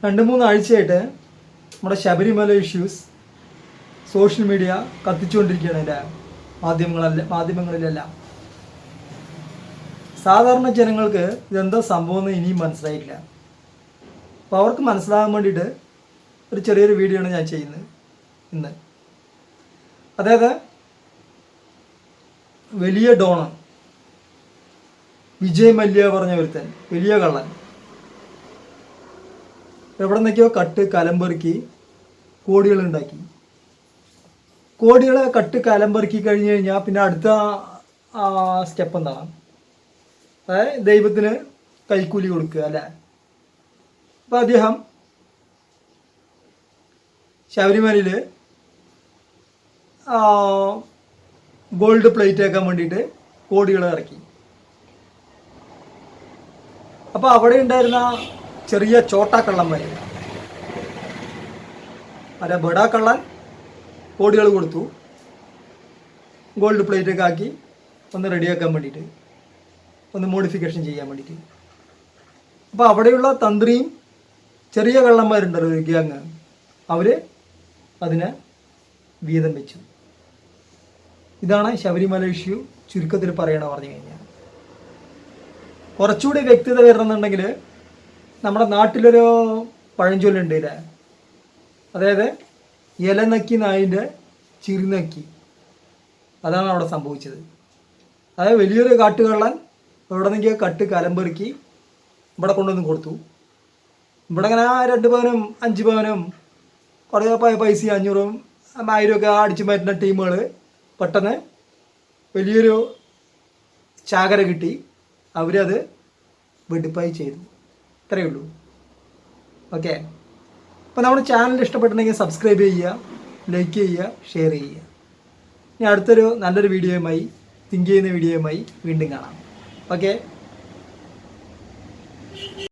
2-3 ആഴ്ചയായിട്ട് നമ്മുടെ Sabarimala issues social media കത്തിച്ചുകൊണ്ടിരിക്കുകയാണ്. എൻ്റെ മാധ്യമങ്ങളിലെല്ലാം സാധാരണ ജനങ്ങൾക്ക് ഇതെന്താ സംഭവം എന്ന് ഇനിയും മനസ്സിലായിട്ടില്ല. അപ്പോൾ അവർക്ക് മനസ്സിലാകാൻ വേണ്ടിയിട്ട് ഒരു ചെറിയൊരു വീഡിയോ ആണ് ഞാൻ ചെയ്യുന്നത് ഇന്ന്. അതായത് വലിയ ഡോണ് വിജയ് മല്യ പറഞ്ഞ ഒരുത്തൻ, വലിയ കള്ളൻ, എവിടെ നിന്നൊക്കെയോ കട്ട് കലമ്പെറുക്കി കോടികളുണ്ടാക്കി. കോടികളെ കട്ട് കലമ്പെറുക്കി കഴിഞ്ഞ് കഴിഞ്ഞാൽ പിന്നെ അടുത്ത സ്റ്റെപ്പ് എന്താണ്? അതായത് ദൈവത്തിന് കൈക്കൂലി കൊടുക്കുക അല്ലേ. അപ്പോൾ അദ്ദേഹം ശബരിമലയിൽ ഗോൾഡ് പ്ലേറ്റ് ആക്കാൻ വേണ്ടിയിട്ട് കോടികൾ ഇറക്കി. അപ്പോൾ അവിടെ ഉണ്ടായിരുന്ന ചെറിയ ചോട്ടാക്കള്ളന്മാർ, ബടാ കള്ളൻ കോടികൾ കൊടുത്തു ഗോൾഡ് പ്ലേറ്റ് ഒക്കെ ആക്കി ഒന്ന് റെഡിയാക്കാൻ വേണ്ടിയിട്ട്, ഒന്ന് മോഡിഫിക്കേഷൻ ചെയ്യാൻ വേണ്ടിയിട്ട്. അപ്പോൾ അവിടെയുള്ള തന്ത്രിയും ചെറിയ കള്ളന്മാരുണ്ടല്ലോ ഒരു ഗ്യാങ്, അവർ അതിനെ വീതം വെച്ചു. ഇതാണ് ശബരിമല ഇഷ്യൂ ചുരുക്കത്തിൽ പറഞ്ഞു കഴിഞ്ഞാൽ. കുറച്ചുകൂടി വ്യക്തത വരണമെന്നുണ്ടെങ്കിൽ നമ്മുടെ നാട്ടിലൊരു പഴഞ്ചൊല്ലുണ്ട് ഇല്ലേ, അതായത് ഇല നക്കി നായിൻ്റെ ചിരി നക്കി. അതാണ് അവിടെ സംഭവിച്ചത്. അതായത് വലിയൊരു കാട്ടുകള്ളൻ ഇവിടെ നിന്നൊക്കെ കട്ട് കലമ്പെറുക്കി ഇവിടെ കൊണ്ടുവന്ന് കൊടുത്തു. ഇവിടെ ഇങ്ങനെ 2 പവനും 5 പവനും കുറേ പൈസ 500ഉം 1000 ഒക്കെ അടിച്ചു മാറ്റുന്ന ടീമുകൾ പെട്ടെന്ന് വലിയൊരു ചാകര കിട്ടി, അവരത് വെടിപ്പായി ചെയ്തു. ഇത്രയേ ഉള്ളൂ. ഓക്കെ, അപ്പോൾ നമ്മുടെ ചാനൽ ഇഷ്ടപ്പെട്ടിട്ടുണ്ടെങ്കിൽ സബ്സ്ക്രൈബ് ചെയ്യുക, ലൈക്ക് ചെയ്യുക, ഷെയർ ചെയ്യുക. ഇനി അടുത്തൊരു നല്ലൊരു വീഡിയോയുമായി, തിങ്ക് ചെയ്യുന്ന വീഡിയോയുമായി വീണ്ടും കാണാം. ഓക്കെ.